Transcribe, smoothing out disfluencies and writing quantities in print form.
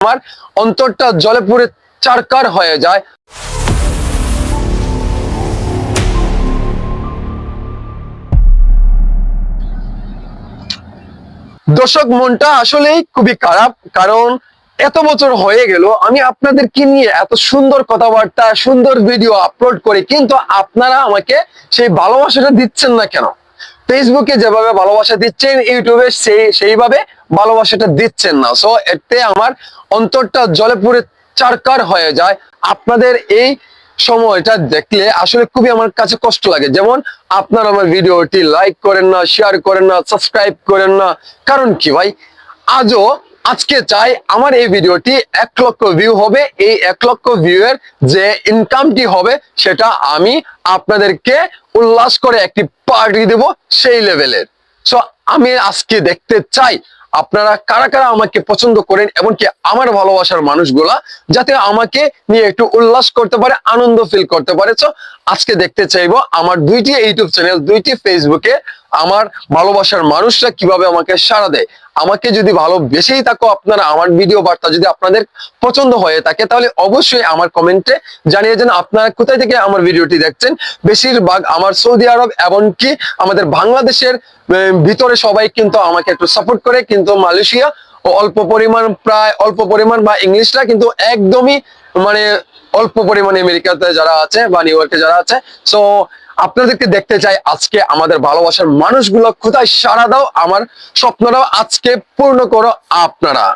আমার অন্তরটা জলে পুরে চারকার হয়ে যায়। দর্শক, মনটা আসলেই খুবই খারাপ, কারণ এত বছর হয়ে গেল আমি আপনাদেরকে নিয়ে এত সুন্দর কথাবার্তা, সুন্দর ভিডিও আপলোড করি, কিন্তু আপনারা আমাকে সেই ভালোবাসাটা দিচ্ছেন না কেন? ফেসবুকে যেভাবে ভালোবাসা দিচ্ছেন, ইউটিউবে সেইভাবে ভালোবাসাটা দিচ্ছেন না। সো এতে আমার অন্তরটা জলে পুরে চারকার হয়ে যায়। আপনাদের এই সময়টা দেখলে আসলে খুবই আমার কাছে কষ্ট লাগে। যেমন আপনারা আমার ভিডিওটি লাইক করেন না, শেয়ার করেন না, সাবস্ক্রাইব করেন না। কারণ কি ভাই? আজকে চাই আমার এই ভিডিওটি 1 লক্ষ ভিউ হবে। এই 1 লক্ষ ভিউ এর যে ইনকামটি হবে সেটা আমি আপনাদেরকে উল্লাস করে একটি পার্টি দেব, সেই লেভেলের। সো আমি আজকে দেখতে চাই আপনারা কারা কারা আমাকে পছন্দ করেন, এমনকি আমার ভালোবাসার মানুষগুলা যাতে আমাকে নিয়ে একটু উল্লাস করতে পারে, আনন্দ ফিল করতে পারে। সো আজকে দেখতে চাইবো আমার 2টি ইউটিউব চ্যানেল, 2টি ফেসবুকে আমার ভালোবাসার মানুষরা কিভাবে আমাকে সাড়া দেয়। আমাকে যদি ভালোবেসেই থাকো আপনারা, আমার ভিডিও বার্তা যদি আপনাদের পছন্দ হয়ে থাকে, তাহলে অবশ্যই আমার কমেন্টে জানিয়ে যান আপনারা কোথায় থেকে আমার ভিডিওটি দেখছেন। বেশিরভাগ আমার সৌদি আরব, এমনকি আমাদের বাংলাদেশের ভিতরে সবাই কিন্তু আমাকে একটু সাপোর্ট করে, কিন্তু মালয়েশিয়া ও অল্প পরিমাণ বা ইংলিশরা কিন্তু একদমই মানে অল্প পরিমাণে আমেরিকাতে যারা আছে বা নিউ ইয়র্কে যারা আছে। সো আপনাদেরকে দেখতে চাই আজকে আমাদের ভালোবাসার মানুষগুলো কোথায় সাড়া দাও, আমার স্বপ্নটাও আজকে পূর্ণ করো আপনারা।